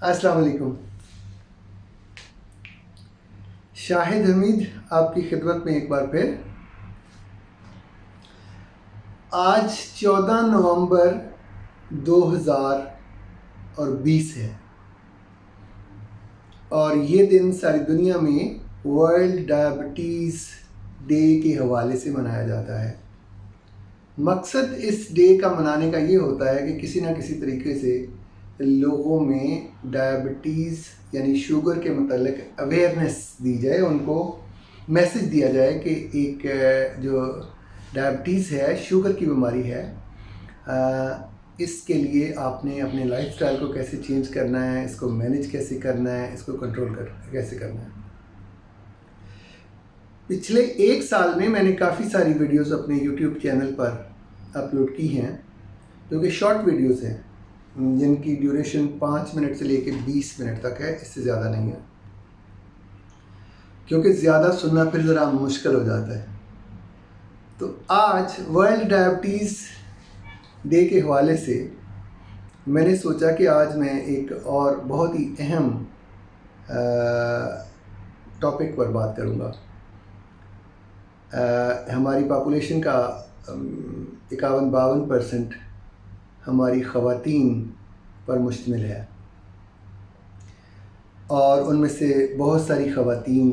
अस्सलाम वालेकुम। शाहिद हमीद आपकी खिदमत में एक बार फिर। आज 14 नवंबर 2020 है और ये दिन सारी दुनिया में वर्ल्ड डायबिटीज़ डे के हवाले से मनाया जाता है। मकसद इस डे का मनाने का ये होता है कि किसी न किसी तरीके से लोगों में डायबिटीज़ यानी शुगर के मतलब अवेयरनेस दी जाए, उनको मैसेज दिया जाए कि एक जो डायबिटीज़ है, शुगर की बीमारी है, इसके लिए आपने अपने लाइफस्टाइल को कैसे चेंज करना है, इसको मैनेज कैसे करना है, इसको कंट्रोल कैसे करना है। पिछले एक साल में मैंने काफ़ी सारी वीडियोस अपने यूट्यूब चैनल पर अपलोड की हैं, जो कि शॉर्ट वीडियोस हैं जिनकी ड्यूरेशन 5 मिनट से लेकर 20 मिनट तक है, इससे ज़्यादा नहीं है, क्योंकि ज़्यादा सुनना फिर ज़रा मुश्किल हो जाता है। तो आज वर्ल्ड डायबिटीज़ डे के हवाले से मैंने सोचा कि आज मैं एक और बहुत ही अहम टॉपिक पर बात करूँगा। हमारी पॉपुलेशन का 51-52% हमारी ख़वातीन पर मुश्तमिल है और उनमें से बहुत सारी ख़वातीन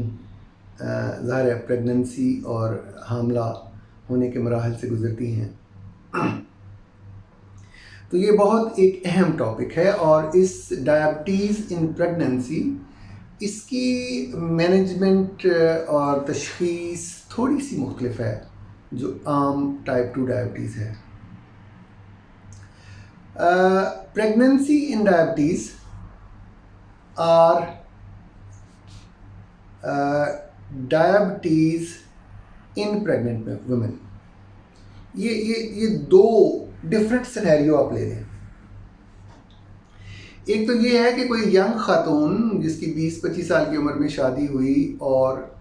ज़ाहिर है प्रेगनेंसी और हामला होने के मराहल से गुज़रती हैं। तो ये बहुत एक अहम टॉपिक है और इस डायबिटीज़ इन प्रेगनेंसी, इसकी मैनेजमेंट और तशख़ीस थोड़ी सी मुख्तलिफ है जो आम टाइप 2 डायबिटीज़ है। Pregnancy in diabetes or diabetes in pregnant women. ये दो डिफरेंट सिनेरियो आप ले लें। एक तो ये है कि कोई यंग खातून जिसकी 20-25 साल की उम्र में शादी हुई और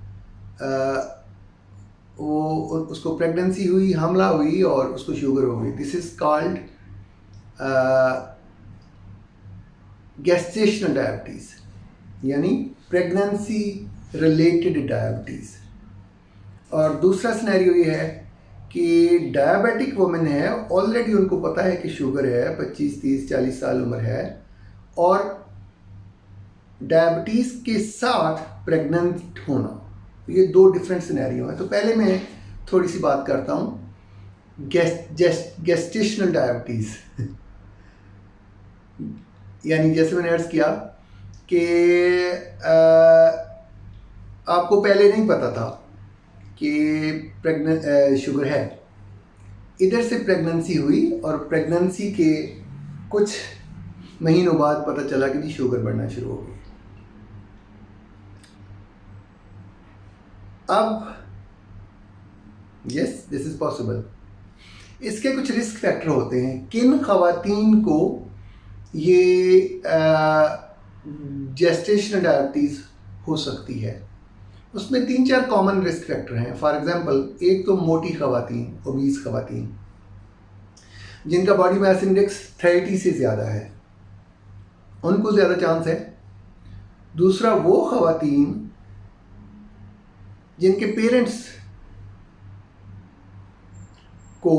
वो उसको प्रेगनेंसी हुई, हमला हुई और उसको शुगर हो गई। This is called gestational diabetes, यानी प्रेगनेंसी रिलेटेड डायबिटीज़। और दूसरा सिनेरियो ये है कि डायबिटिक वुमेन है, ऑलरेडी उनको पता है कि शुगर है, 25, 30, 40 साल उम्र है और डायबिटीज़ के साथ प्रेग्नेंट होना। ये दो डिफरेंट सिनेरियो हैं। तो पहले मैं थोड़ी सी बात करता हूँ गेस्टेशनल डायबिटीज़ यानी जैसे मैंने अर्ज़ किया कि आपको पहले नहीं पता था कि शुगर है, इधर से प्रेगनेंसी हुई और प्रेगनेंसी के कुछ महीनों बाद पता चला कि जी शुगर बढ़ना शुरू हो गई। अब यस, दिस इज़ पॉसिबल। इसके कुछ रिस्क फैक्टर होते हैं। किन ख़वातीन को ये जेस्टेशनल डायबिटीज़ हो सकती है, उसमें 3-4 कॉमन रिस्क फैक्टर हैं। फॉर एग्जांपल, एक तो मोटी ख़वातीन, ओबीस ख़वातीन जिनका बॉडी मास इंडेक्स 30 से ज़्यादा है, उनको ज़्यादा चांस है। दूसरा, वो ख़वातीन जिनके पेरेंट्स को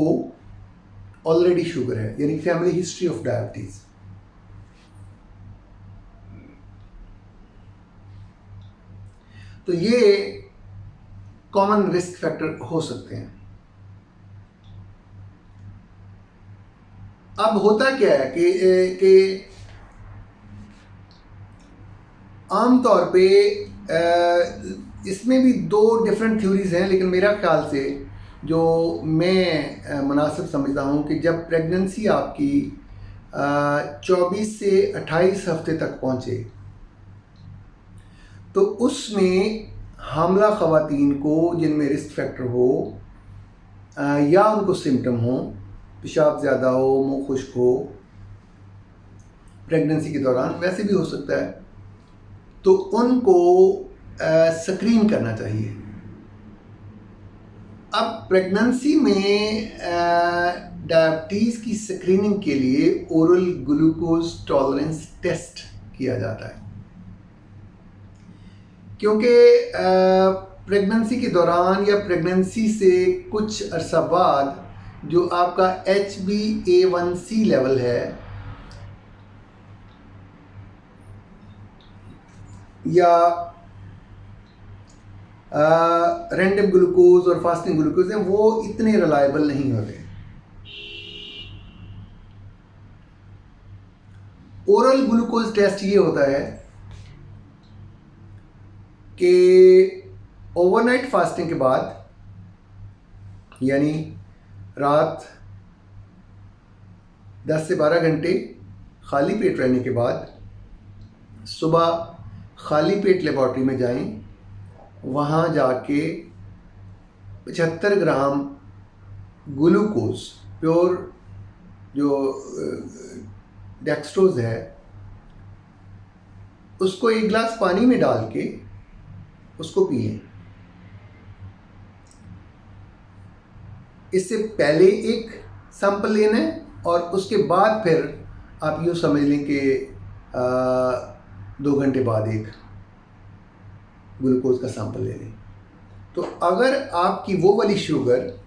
ऑलरेडी शुगर है, यानी फैमिली हिस्ट्री ऑफ डायबिटीज़। तो ये कॉमन रिस्क फैक्टर हो सकते हैं। अब होता क्या है कि आम तौर पे इसमें भी दो डिफरेंट थ्योरीज हैं, लेकिन मेरा ख्याल से जो मैं मुनासिब समझता हूँ कि जब प्रेगनेंसी आपकी 24 से 28 हफ्ते तक पहुँचे तो उसमें हामला ख़वातीन को जिनमें रिस्क फैक्टर हो या उनको सिम्टम हो, पेशाब ज़्यादा हो, मुँह खुश्क हो प्रेगनेंसी के दौरान, वैसे भी हो सकता है, तो उनको स्क्रीन करना चाहिए। अब प्रेगनेंसी में डायबिटीज़ की स्क्रीनिंग के लिए ओरल ग्लूकोज टॉलरेंस टेस्ट किया जाता है, क्योंकि प्रेगनेंसी के दौरान या प्रेगनेंसी से कुछ अरसा बाद जो आपका HbA1c लेवल है या रैंडम ग्लूकोज और फास्टिंग ग्लूकोज हैं, वो इतने रिलायबल नहीं होते। ओरल ग्लूकोज टेस्ट ये होता है कि ओवरनाइट फास्टिंग के बाद, यानी रात 10 से 12 घंटे खाली पेट रहने के बाद सुबह खाली पेट लेबॉर्ट्री में जाएं, वहाँ जाके 75 ग्राम ग्लूकोज प्योर जो डेक्सट्रोज है उसको 1 गिलास पानी में डाल के उसको पिएं। इससे पहले एक सैंपल लेना है और उसके बाद फिर आप यूँ समझ लें कि 2 घंटे बाद एक ग्लूकोज का सैंपल ले लें। तो अगर आपकी वो वाली शुगर,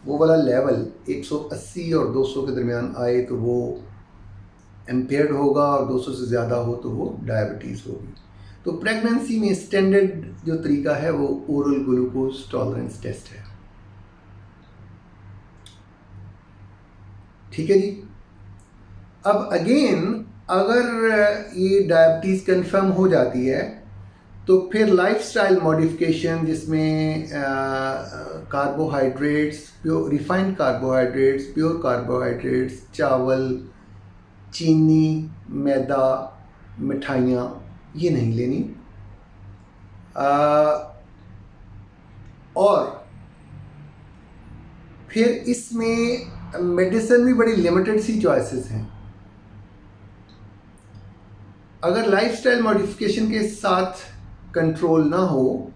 वो वाला लेवल 180 और 200 के दरमियान आए तो वो इम्पेयर्ड होगा, और 200 से ज़्यादा हो तो वो डायबिटीज़ होगी। तो प्रेगनेंसी में स्टैंडर्ड जो तरीका है वो ओरल ग्लूकोज टॉलरेंस टेस्ट है। ठीक है जी। अब अगेन अगर ये डायबिटीज़ कंफर्म हो जाती है तो फिर लाइफस्टाइल मॉडिफिकेशन, जिसमें carbohydrates, pure refined carbohydrates, pure carbohydrates, चावल, चीनी, मैदा, मिठाइयाँ, ये नहीं लेनी। और फिर इसमें मेडिसिन भी बड़ी लिमिटेड सी चॉइसेस हैं। अगर लाइफस्टाइल मॉडिफिकेशन के साथ कंट्रोल ना हो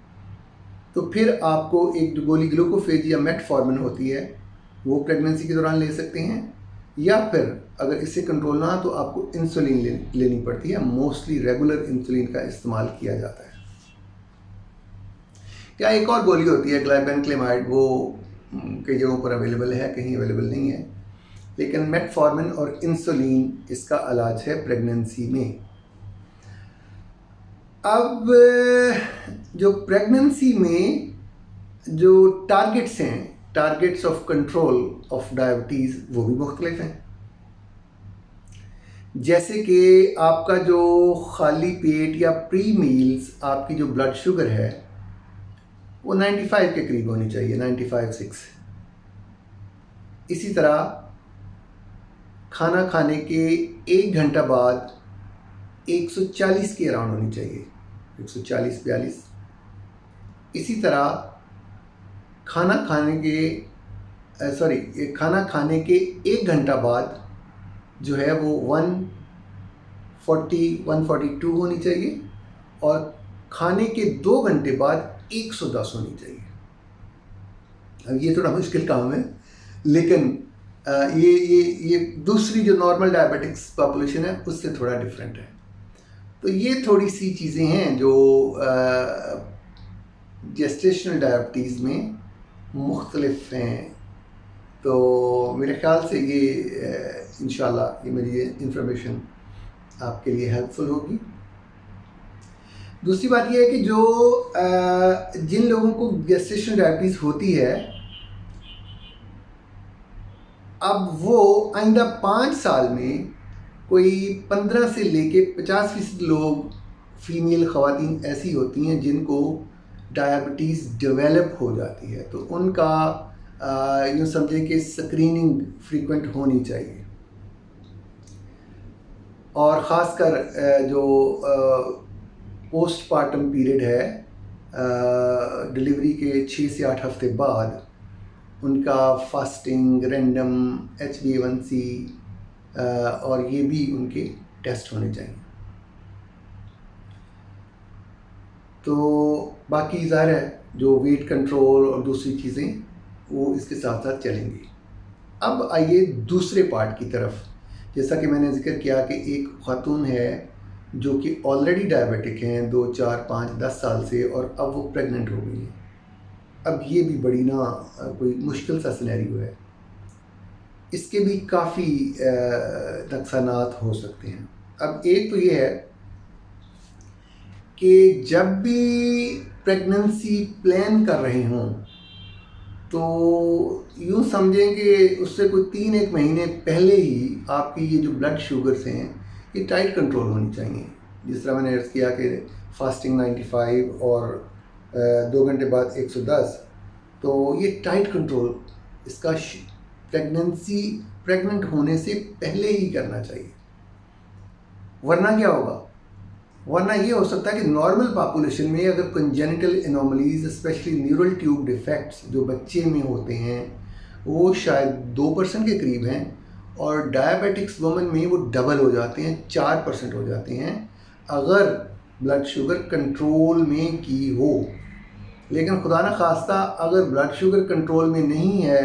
तो फिर आपको एक गोली ग्लूकोफेज या मेटफॉर्मिन होती है, वो प्रेगनेंसी के दौरान ले सकते हैं, या फिर अगर इससे कंट्रोल ना हो तो आपको इंसुलिन लेनी पड़ती है। मोस्टली रेगुलर इंसुलिन का इस्तेमाल किया जाता है। या एक और गोली होती है ग्लाइपेनक्लेमाइड, वो कई जगहों पर अवेलेबल है, कहीं अवेलेबल नहीं है, लेकिन मेटफॉर्मिन और इंसुलिन इसका इलाज है प्रेगनेंसी में। अब जो प्रेगनेंसी में जो टारगेट्स हैं, targets of control of diabetes, वो भी मुख्तलिफ हैं। जैसे कि आपका जो खाली पेट या प्री मील्स आपकी जो ब्लड शुगर है वो 95 के करीब होनी चाहिए, 95/6। इसी तरह खाना खाने के 1 घंटा बाद 140 के अराउंड होनी चाहिए, 140-42। इसी तरह खाना खाने के 1 घंटा बाद जो है वो 140-142 होनी चाहिए, और खाने के 2 घंटे बाद 110 होनी चाहिए। अब ये थोड़ा मुश्किल काम है, लेकिन ये दूसरी जो नॉर्मल डायबिटिक्स पॉपुलेशन है उससे थोड़ा डिफरेंट है। तो ये थोड़ी सी चीज़ें हैं जो जेस्टेशनल डायबिटीज़ में मुख्तलिफ हैं। तो मेरे ख्याल से ये इंशाल्लाह ये मेरी इंफॉर्मेशन आपके लिए हेल्पफुल होगी। दूसरी बात यह है कि जो जिन लोगों को जेस्टेशनल डायबिटीज़ होती है, अब वो आइंदा 5 साल में कोई 15 से लेके 50% लोग, फीमेल ख़वातीन ऐसी होती हैं जिनको डायबिटीज़ डेवलप हो जाती है। तो उनका यूँ समझे कि स्क्रीनिंग फ्रीक्वेंट होनी चाहिए, और ख़ासकर जो पोस्टपार्टम पीरियड है, डिलीवरी के 6 से 8 हफ्ते बाद उनका फास्टिंग, रैंडम, HbA1c और ये भी उनके टेस्ट होने चाहिए। तो बाकी ज़ाहिर है जो वेट कंट्रोल और दूसरी चीज़ें वो इसके साथ साथ चलेंगी। अब आइए दूसरे पार्ट की तरफ। जैसा कि मैंने जिक्र किया कि एक खातून है जो कि ऑलरेडी डायबिटिक हैं 2, 4, 5, 10 साल से, और अब वो प्रेग्नेंट हो गई हैं। अब ये भी बड़ी ना कोई मुश्किल सा सिनेरियो है। इसके भी काफ़ी नुकसानात हो सकते हैं। अब एक तो ये है कि जब भी प्रेगनेंसी प्लान कर रहे हों तो यूँ समझें कि उससे कोई 3-1 महीने पहले ही आपकी ये जो ब्लड शुगर्स हैं ये टाइट कंट्रोल होनी चाहिए। जिस तरह मैंने अर्ज़ किया कि फास्टिंग 95 और 2 घंटे बाद 110, तो ये टाइट कंट्रोल इसका प्रेग्नेंट होने से पहले ही करना चाहिए। वरना क्या होगा? वरना ये हो सकता है कि नॉर्मल पॉपुलेशन में अगर congenital anomalies, specially neural tube defects जो बच्चे में होते हैं, वो शायद 2% के करीब हैं, और डायबिटिक्स वुमन में वो डबल हो जाते हैं, 4% हो जाते हैं अगर ब्लड शुगर कंट्रोल में की हो। लेकिन खुदा न खास्ता अगर ब्लड शुगर कंट्रोल में नहीं है,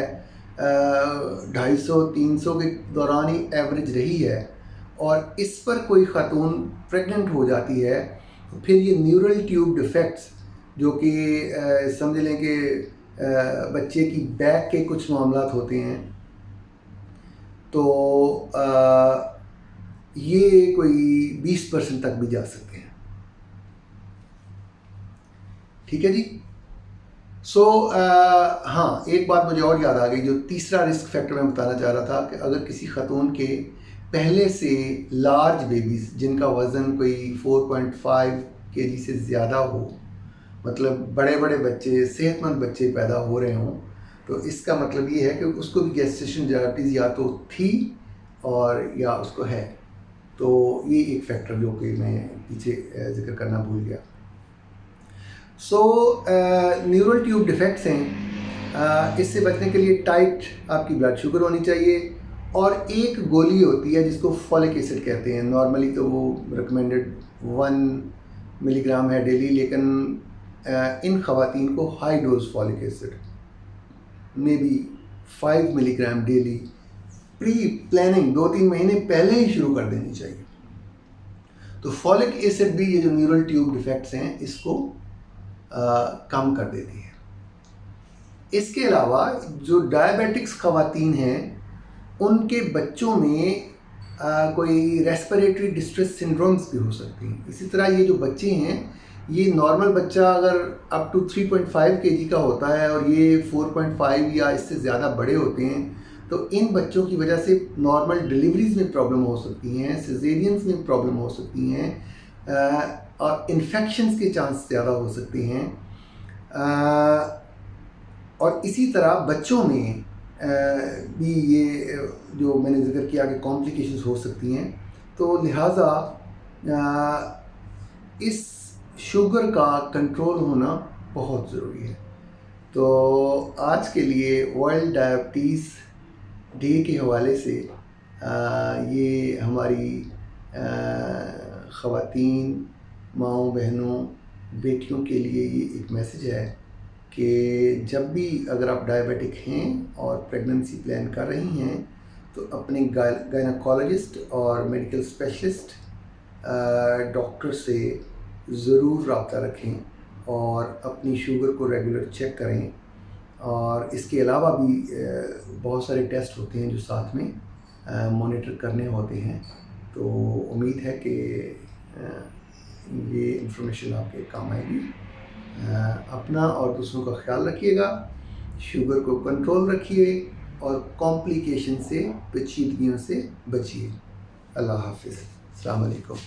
250-300 के दौरान ही एवरेज रही है, और इस पर कोई ख़ातून प्रेग्नेंट हो जाती है, तो फिर ये न्यूरल ट्यूब डिफेक्ट्स जो कि समझ लें कि बच्चे की बैक के कुछ मामलात होते हैं, तो ये कोई 20% तक भी जा सकते हैं। ठीक है जी। हाँ, एक बात मुझे और याद आ गई, जो तीसरा रिस्क फैक्टर मैं बताना चाह रहा था कि अगर किसी ख़ातून के पहले से लार्ज बेबीज़ जिनका वज़न कोई 4.5 kg से ज़्यादा हो, मतलब बड़े बड़े बच्चे, सेहतमंद बच्चे पैदा हो रहे हों, तो इसका मतलब ये है कि उसको भी गेस्टेशन डायबिटीज़ या तो थी और या उसको है। तो ये एक फैक्टर जो कि मैं पीछे ज़िक्र करना भूल गया। न्यूरल ट्यूब डिफेक्ट्स हैं, इससे बचने के लिए टाइट आपकी ब्लड शुगर होनी चाहिए, और एक गोली होती है जिसको फॉलिक एसिड कहते हैं। नॉर्मली तो वो रिकमेंडेड 1 मिलीग्राम है डेली, लेकिन इन ख़वातीन को high dose folic acid may be 5 milligram daily pre planning 2-3 महीने पहले ही शुरू कर देनी चाहिए। तो फॉलिक एसिड भी ये जो न्यूरल ट्यूब डिफेक्ट्स हैं इसको कम कर देती है। इसके अलावा जो डायबिटिक्स ख़वातीन हैं उनके बच्चों में कोई रेस्पिरेटरी डिस्ट्रेस सिंड्रोम्स भी हो सकती हैं। इसी तरह ये जो बच्चे हैं, ये नॉर्मल बच्चा अगर अप टू 3.5 kg का होता है और ये 4.5 या इससे ज़्यादा बड़े होते हैं, तो इन बच्चों की वजह से नॉर्मल डिलीवरीज में प्रॉब्लम हो सकती हैं, सिजेरियंस में प्रॉब्लम हो सकती हैं, और इन्फेक्शंस के चांस ज़्यादा हो सकते हैं। और इसी तरह बच्चों में भी ये जो मैंने जिक्र किया कि कॉम्प्लिकेशंस हो सकती हैं। तो लिहाजा इस शुगर का कंट्रोल होना बहुत ज़रूरी है। तो आज के लिए वर्ल्ड डायबिटीज़ डे के हवाले से ये हमारी ख़वातीन, माँओं, बहनों, बेटियों के लिए ये एक मैसेज है कि जब भी अगर आप डायबिटिक हैं और प्रेगनेंसी प्लान कर रही हैं, तो अपने गायनेकोलॉजिस्ट और मेडिकल स्पेशलिस्ट डॉक्टर से ज़रूर रब्ता रखें और अपनी शुगर को रेगुलर चेक करें। और इसके अलावा भी बहुत सारे टेस्ट होते हैं जो साथ में मॉनिटर करने होते हैं। तो उम्मीद है कि ये इंफॉर्मेशन आपके काम आएगी। अपना और दूसरों का ख्याल रखिएगा, शुगर को कंट्रोल रखिए और कॉम्प्लिकेशन से, पेचीदगियों से बचिए। अल्लाह हाफिज़। अस्सलाम वालेकुम।